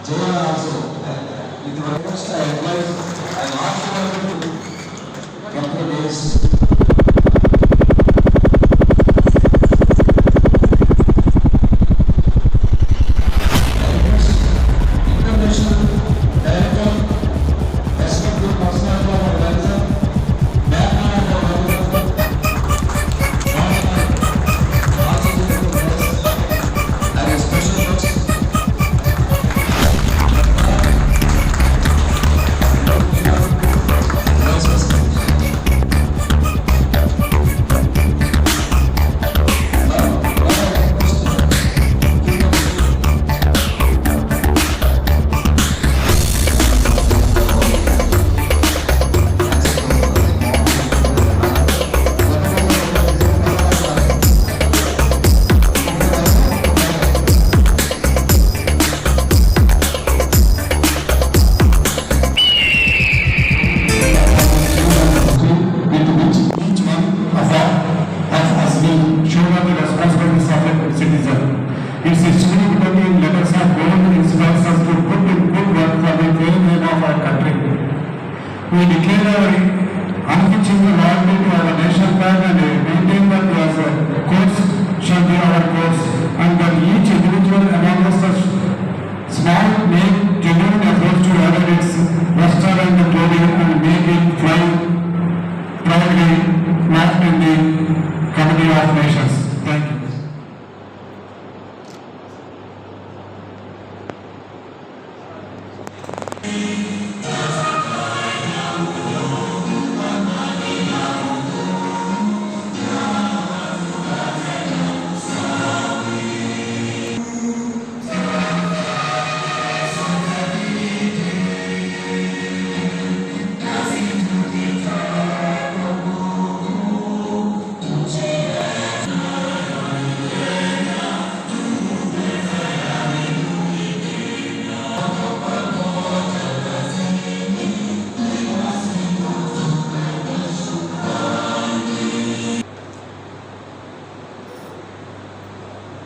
Jaya also. With my first I advise, I asked her to come to this. Its significant letters of gold inspires us to put in good work for the fair name of our country. We declare our unflinching loyalty to our nation flag and maintain that as a course shall be our course, and that each individual among us small make genuine efforts to elevate its luster and glory and make it fly proudly marked in the company of nations. Thank you.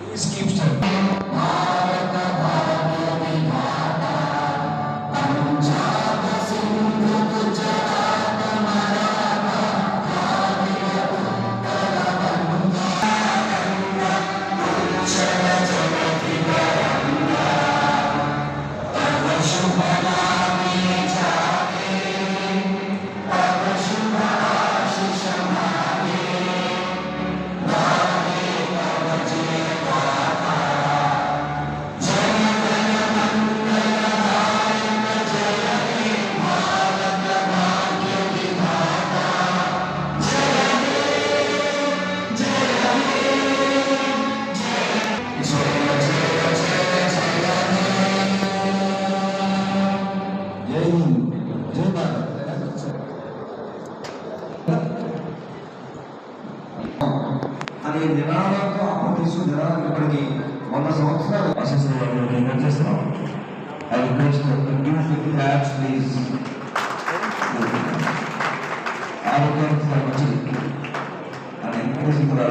Please keep still. అది నినాదంతో ఆపతీసు నినాదం ఇప్పటికి 100 సంవత్సరాలు ఆశిస్తున్న వాళ్ళు ఏం చేస్తున్నాం. I request give hats please. ఆరోగ్యం మంచిది అని ఎంకరేజింగ్ కూడా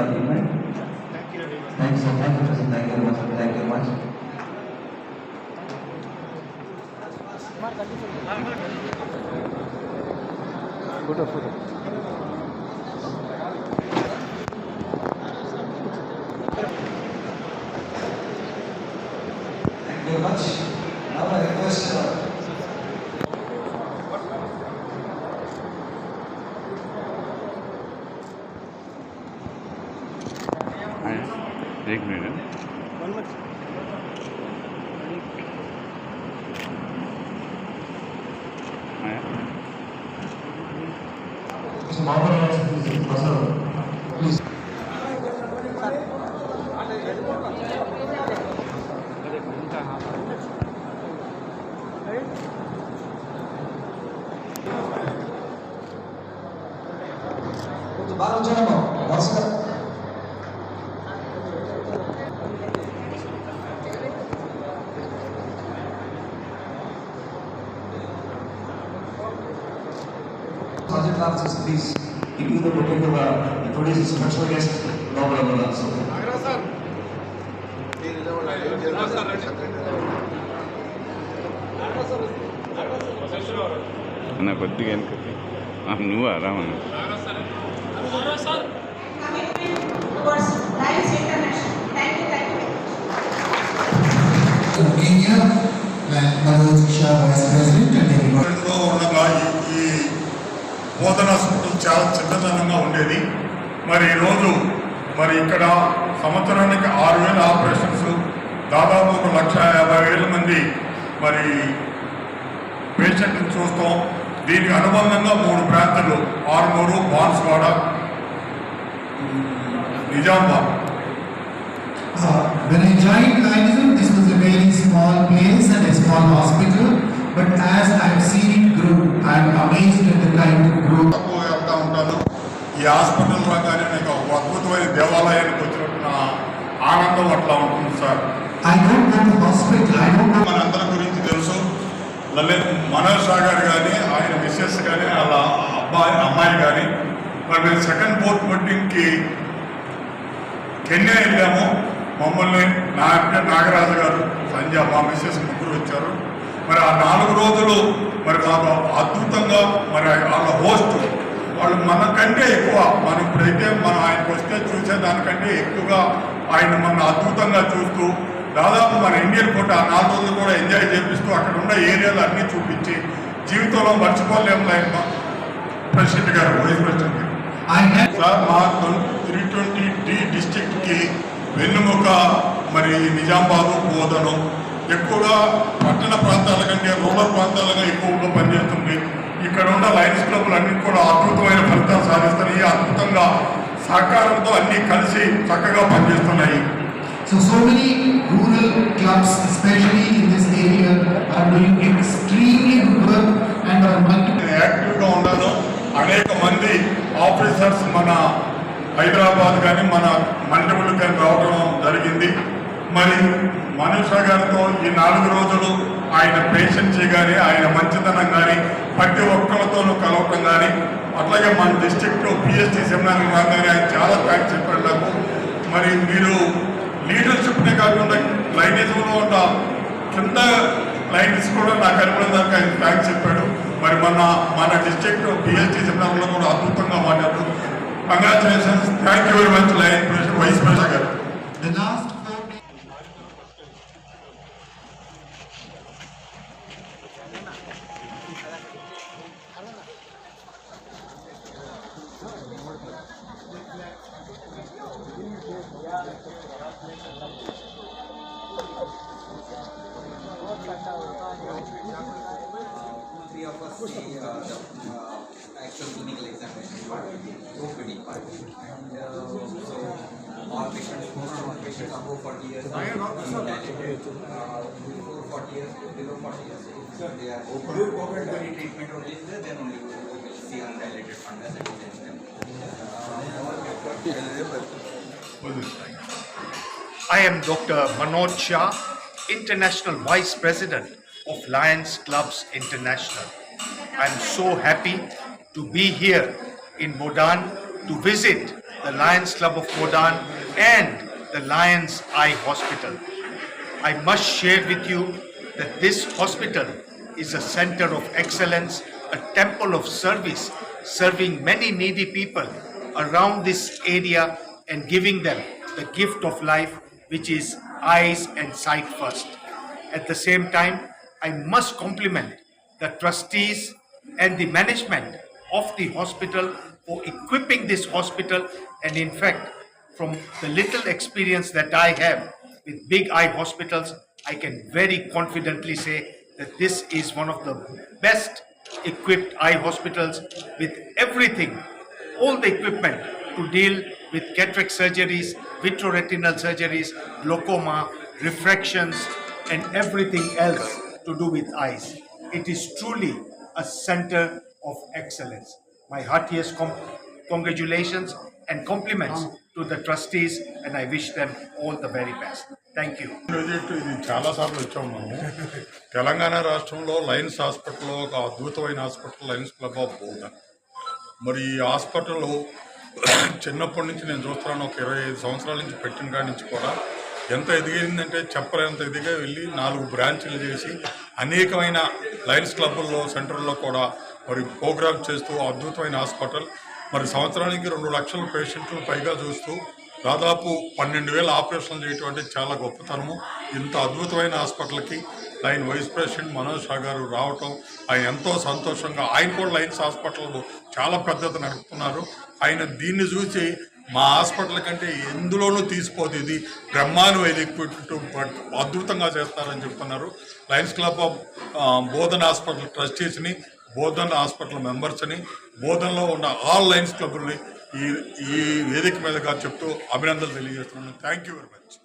thank you so much. Thank you much. Thank you much. Photo photo Very much. Now I request एक मिनट please. బాగా వచ్చాడమ్మా నమస్కారం. Project officers, please give you the booking of today's special guest, Robert Amala. So, అన్న కొద్దిగా వెనకకి నువ్వా రావన్న towards Lions International. Thank you. Romania, Manoj Shah, Vice President, and everybody. లో ఉండగా ఈ బోధన హాస్పిటల్ చాలా చిన్నతనంగా ఉండేది. మరి ఈరోజు మరి ఇక్కడ సంవత్సరానికి 6,000 ఆపరేషన్స్, దాదాపు 1,50,000 మంది మరి పేషెంట్ని చూస్తాం. దీనికి అనుబంధంగా 3 ప్రాంతాలు, Armoor, Banswada, Nizamabad. When I joined Lionism, this was a very small place and a small hospital, but as I have seen it grow, I am amazed at the kind of growth. తక్కువ వెళ్తా ఉంటాను. ఈ హాస్పిటల్ రాగానే నాకు ఒక అద్భుతమైన దేవాలయానికి వచ్చినట్టు ఆనందం అట్లా ఉంటుంది sir. I don't go to hospital, I don't go. మనందరి గురించి తెలుసు. లలిత్ మనోజ్ షా గారు కానీ, ఆయన మిస్సెస్ కానీ, వాళ్ళ అమ్మాయి కానీ, మరి మేము సెకండ్ బోర్డ్ మీటింగ్కి కెన్యా వెళ్ళాము. మమ్మల్ని నాగరాజు గారు, సంజయ్, మా మిస్సెస్ ముగ్గురు వచ్చారు. మరి ఆ 4 రోజులు మరి మాకు అద్భుతంగా మరి వాళ్ళ హోస్ట్ వాళ్ళు మనకంటే ఎక్కువ, మనం ఇప్పుడైతే మనం ఆయనకు వస్తే చూసేదానికంటే ఎక్కువగా ఆయన మన అద్భుతంగా చూస్తూ దాదాపు మన ఇండియన్ ఫుడ్ ఆ 4 రోజులు కూడా ఎంజాయ్ చేపిస్తూ అక్కడ ఉన్న ఏరియాలు అన్నీ చూపించి జీవితంలో మర్చిపోలేము. ఆయన ప్రెసిడెంట్ గారు, వైస్ ప్రెసిడెంట్ గారు సార్, మా 320D డిస్ట్రిక్ట్కి వెన్నుముక మరి నిజామాబాదు, బోధనం ఎక్కువగా పట్టణ ప్రాంతాల కంటే రూరల్ ప్రాంతాలుగా ఎక్కువగా పనిచేస్తుంది. ఇక్కడ ఉన్న లయన్స్ క్లబ్లు అన్ని కూడా అద్భుతమైన ఫలితాలు సాధిస్తున్నాయి. అద్భుతంగా సహకారంతో అన్ని కలిసి చక్కగా పనిచేస్తున్నాయి. So many rural clubs, especially in this area, are doing extremely good work and are multiple. యాక్టివ్గా ఉన్నాను. అనేక మంది ఆఫీసర్స్ మన హైదరాబాద్ కానీ మన మండవులు కానీ రావడం జరిగింది. మరి మనోజ్ షా గారితో ఈ 4 రోజులు ఆయన పేషెన్సీ కానీ, ఆయన మంచితనం కానీ, ప్రతి ఒక్కరితోనూ కలవటం కానీ, అట్లాగే మన డిస్ట్రిక్ట్లో పిహెచ్డి సెమినార్ రాగానే ఆయన చాలా థ్యాంక్స్ చెప్పాడు నాకు. మరి మీరు లీడర్షిప్నే కాకుండా లైనిజంలో ఉన్న కింద లైన్స్ కూడా నాకు అనుకునేదాకా ఆయన థ్యాంక్స్ చెప్పాడు. మరి మన డిస్ట్రిక్ట్ పిహెచ్డి సెమినార్లో కూడా అద్భుతంగా మాట్లాడు. Congratulations, thank you very much lions president, vice president గారు. The last 4 days. Three of us see the actual clinical examination part, OPD part, and so all patients above 40 years, before 40 years, below 40 years, they are open treatment only is there, then only we will see undilated fundus and then I am Dr. Manoj Shah, International Vice President of Lions Clubs International. I am so happy to be here in Modan to visit the Lions Club of Modan and the Lions Eye Hospital. I must share with you that this hospital is a center of excellence, a temple of service, serving many needy people around this area and giving them the gift of life, which is eyes and sight first. At the same time, I must compliment the trustees and the management of the hospital for equipping this hospital, and in fact, from the little experience that I have with big eye hospitals, I can very confidently say that this is one of the best equipped eye hospitals with everything, all the equipment to deal with cataract surgeries, vitreoretinal surgeries, glaucoma, refractions, and everything else to do with eyes. It is truly a center of excellence. My heartiest congratulations and compliments to the trustees, and I wish them all the very best. Thank you. Project ఇది చాలాసార్లు వచ్చాము మనము. తెలంగాణ రాష్ట్రంలో Lions హాస్పిటల్లో ఒక అద్భుతమైన hospital Lions club of Bodhan. మరి ఈ హాస్పిటల్ చిన్నప్పటి నుంచి నేను చూస్తున్నాను. ఒక 25 సంవత్సరాల నుంచి పెట్టిన కాడి నుంచి కూడా ఎంత ఎదిగిందంటే చెప్పలేనంత ఎదిగా వెళ్ళి 4 బ్రాంచ్లు చేసి అనేకమైన లయన్స్ క్లబ్బుల్లో సెంటర్లో కూడా మరి ప్రోగ్రామ్ చేస్తూ అద్భుతమైన హాస్పిటల్. మరి సంవత్సరానికి 2 లక్షల పేషెంట్లు పైగా చూస్తూ దాదాపు 12,000 ఆపరేషన్లు చేయటం అంటే చాలా గొప్పతనము. ఇంత అద్భుతమైన హాస్పిటల్కి lions vice president Manoj Shah గారు రావటం ఆయన ఎంతో సంతోషంగా, ఆయన కూడా లైన్స్ హాస్పిటల్ చాలా పెద్దది నడుపుతున్నారు. ఆయన దీన్ని చూసి మా హాస్పిటల్ కంటే ఎందులోనూ తీసిపోతే ఇది బ్రహ్మాండమైన ఎక్విప్మెంట్ అద్భుతంగా చేస్తారని చెప్తున్నారు. Lions club of Bodhan hospital ట్రస్టీస్ని, బోధన్ హాస్పిటల్ మెంబర్స్ని, బోధన్లో ఉన్న ఆల్ లయన్స్ క్లబ్ని ఈ వేదిక మీదుగా చెప్తూ అభినందనలు తెలియజేస్తున్నాను. Thank you very much.